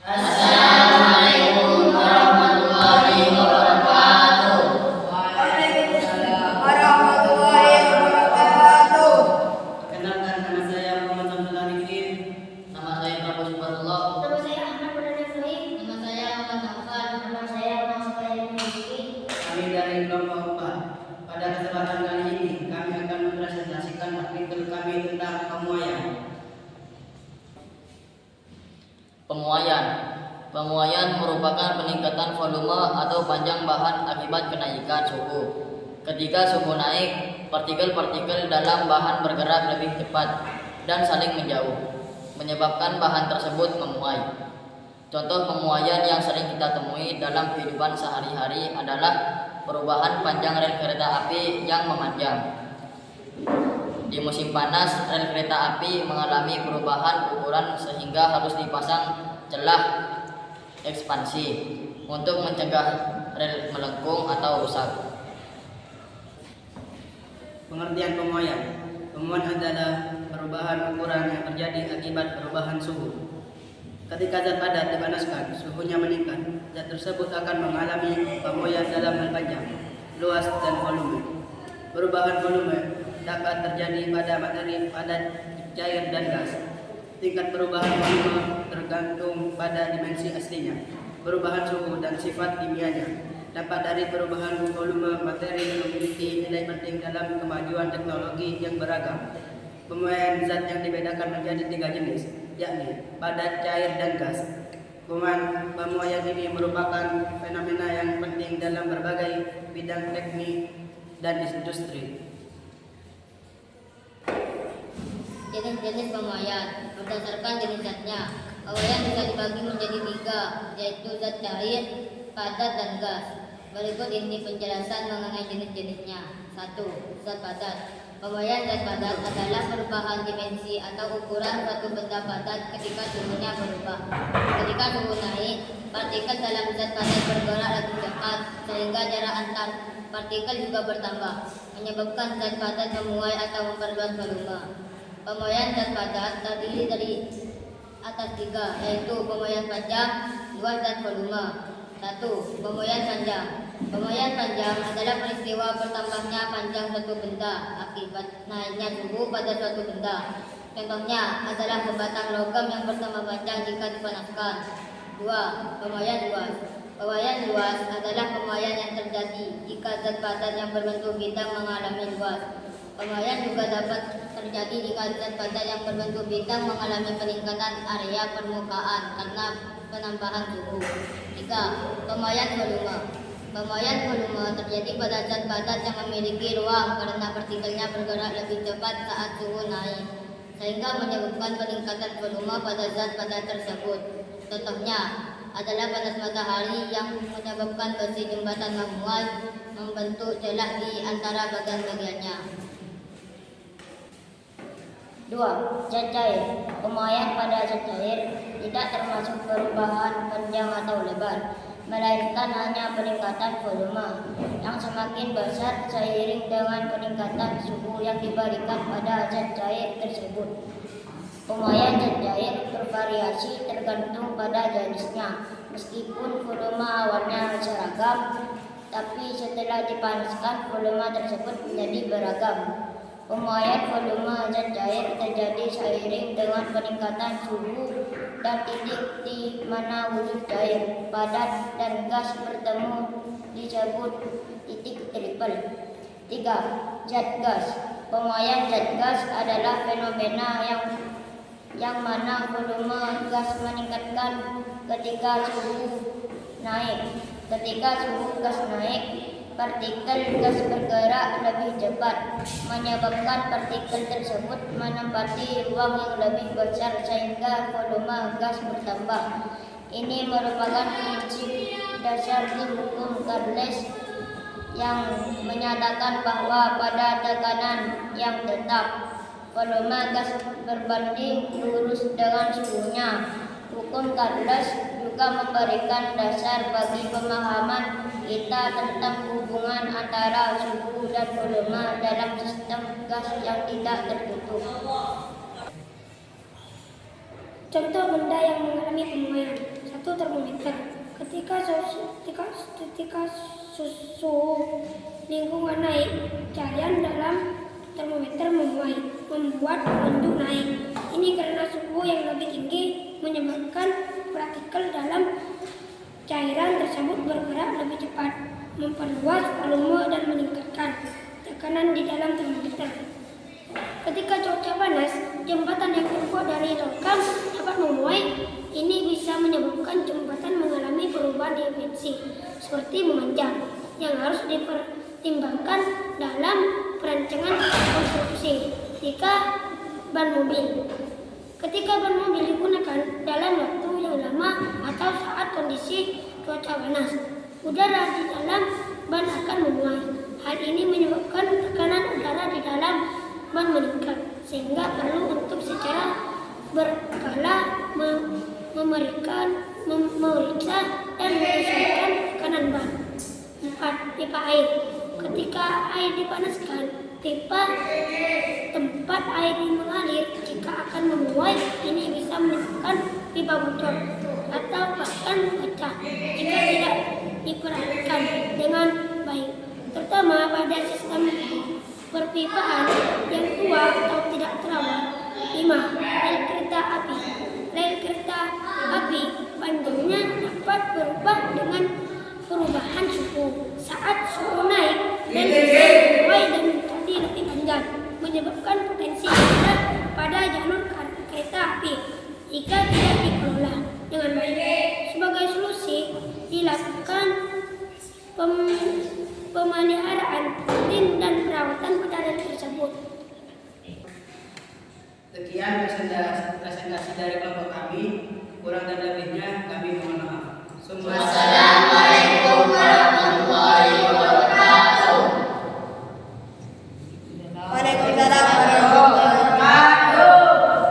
Assalamualaikum warahmatullahi wabarakatuh. Waalaikumsalam warahmatullahi wabarakatuh. Perkenalkan, nama saya Muhammad Abdullah Nidin. Nama saya Prabu Subhanallah. Nama saya Ahmad Perdana Ibrahim. Nama saya Ahmad Hafal. Nama saya Ahmad Supayawan Rizki. Kami dari kelompok 4. Pada kesempatan kali ini kami akan mempresentasikan artikel kami tentang pemuaian. Pemuaian merupakan peningkatan volume atau panjang bahan akibat kenaikan suhu. Ketika suhu naik, partikel-partikel dalam bahan bergerak lebih cepat dan saling menjauh, menyebabkan bahan tersebut memuai. Contoh pemuaian yang sering kita temui dalam kehidupan sehari-hari adalah perubahan panjang rel kereta api yang memanjang. Di musim panas, rel kereta api mengalami perubahan ukuran sehingga harus dipasang celah ekspansi untuk mencegah rel melengkung atau rusak. Pengertian pemuaian. Pemuaian adalah perubahan ukuran yang terjadi akibat perubahan suhu. Ketika zat padat dipanaskan, suhunya meningkat. Zat tersebut akan mengalami pemuaian dalam hal panjang, luas, dan volume. Perubahan volume dapat terjadi pada materi padat, cair, dan gas. Tingkat perubahan volume tergantung pada dimensi aslinya, perubahan suhu, dan sifat kimianya. Dampak dari perubahan volume materi memiliki nilai penting dalam kemajuan teknologi yang beragam. Pemuaian zat yang dibedakan menjadi 3 jenis, yakni padat, cair, dan gas. Pemuaian ini merupakan fenomena yang penting dalam berbagai bidang teknik dan industri. Jenis-jenis pemuaian berdasarkan jenis zatnya. Pemuaian bisa dibagi menjadi 3, yaitu zat cair, padat, dan gas. Berikut ini penjelasan mengenai jenis-jenisnya. 1. Zat padat. Pemuaian zat padat adalah perubahan dimensi atau ukuran suatu benda padat ketika suhunya berubah. Ketika suhu naik, partikel dalam zat padat bergerak lebih cepat sehingga jarak antar partikel juga bertambah, menyebabkan zat padat memuai atau memperluas volume. Pemuaian zat padat terdiri dari atas 3, yaitu pemuaian panjang, luas, dan volume. 1. Pemuaian panjang. Pemuaian panjang adalah peristiwa bertambahnya panjang suatu benda akibat naiknya suhu pada suatu benda. Contohnya adalah sebatang logam yang bertambah panjang jika dipanaskan. 2. Pemuaian luas. Pemuaian luas adalah pemuaian yang terjadi jika zat padat yang berbentuk bintang mengalami luas. Pemuaian juga dapat terjadi jika zat padat yang berbentuk bintang mengalami peningkatan area permukaan karena penambahan suhu. 3. Pemuaian volume. Pemuaian volume terjadi pada zat padat yang memiliki ruang karena partikelnya bergerak lebih cepat saat suhu naik, sehingga menyebabkan peningkatan volume pada zat padat tersebut. Contohnya adalah panas matahari yang menyebabkan besi jembatan memuai, membentuk celah di antara bagian-bagiannya. 2. Zat cair. Pemuaian pada zat cair tidak termasuk perubahan panjang atau lebar, melainkan hanya peningkatan volume yang semakin besar seiring dengan peningkatan suhu yang diberikan pada zat cair tersebut. Pemuaian zat cair bervariasi tergantung pada jenisnya. Meskipun volume awalnya seragam, tapi setelah dipanaskan volume tersebut menjadi beragam. Pemuaian volume zat cair terjadi seiring dengan peningkatan suhu dan titik di mana wujud cair, padat, dan gas bertemu disebut titik tripel. 3. Zat gas. Pemuaian zat gas adalah fenomena yang mana volume gas meningkatkan ketika suhu naik. Ketika suhu gas naik, partikel gas bergerak lebih cepat, menyebabkan partikel tersebut menempati ruang yang lebih besar sehingga volume gas bertambah. Ini merupakan prinsip dasar di hukum Charles yang menyatakan bahwa pada tekanan yang tetap, volume gas berbanding lurus dengan suhunya. Hukum Charles juga memberikan dasar bagi pemahaman kita tentang hubungan antara suhu dan volume dalam sistem gas yang tidak tertutup. Contoh benda yang mengalami pemuaian. 1. ketika suhu lingkungan naik, cairan dalam termometer membuat penunjuk naik. Ini karena suhu yang lebih tinggi menyebabkan partikel dalam cairan tersebut bergerak lebih cepat, memperluas volume dan meningkatkan tekanan di dalam termometer. Ketika cuaca panas, jembatan yang terbuat dari logam dapat memuai. Ini bisa menyebabkan jembatan mengalami perubahan dimensi, seperti memanjang, yang harus dipertimbangkan dalam perancangan konstruksi. Ketika ban mobil digunakan dalam waktu yang lama atau saat kondisi cuaca panas, udara di dalam ban akan memuai. Hal ini menyebabkan tekanan udara di dalam ban meningkat, sehingga perlu untuk secara berkala memeriksa dan menyesuaikan tekanan ban. 4. Pipa air. Ketika air dipanaskan, pipa tempat air mengalir jika akan memuai. Ini bisa menyebabkan pipa bocor atau bahkan pecah jika tidak diperhatikan dengan baik, terutama pada sistem perpipaan yang tua atau tidak terawat. 5. Rel kereta api. Rel kereta api panjangnya dapat berubah dengan perubahan suhu. Saat suhu naik, rel memuai dan menjadi lebih panjang, menyebabkan potensi ledak pada jalur kereta api jika tidak dikelola dengan baik. Sebagai solusi, dilakukan pemeliharaan rutin dan perawatan pada rel tersebut. Sekian presentasi dari kelompok kami. Kurang dan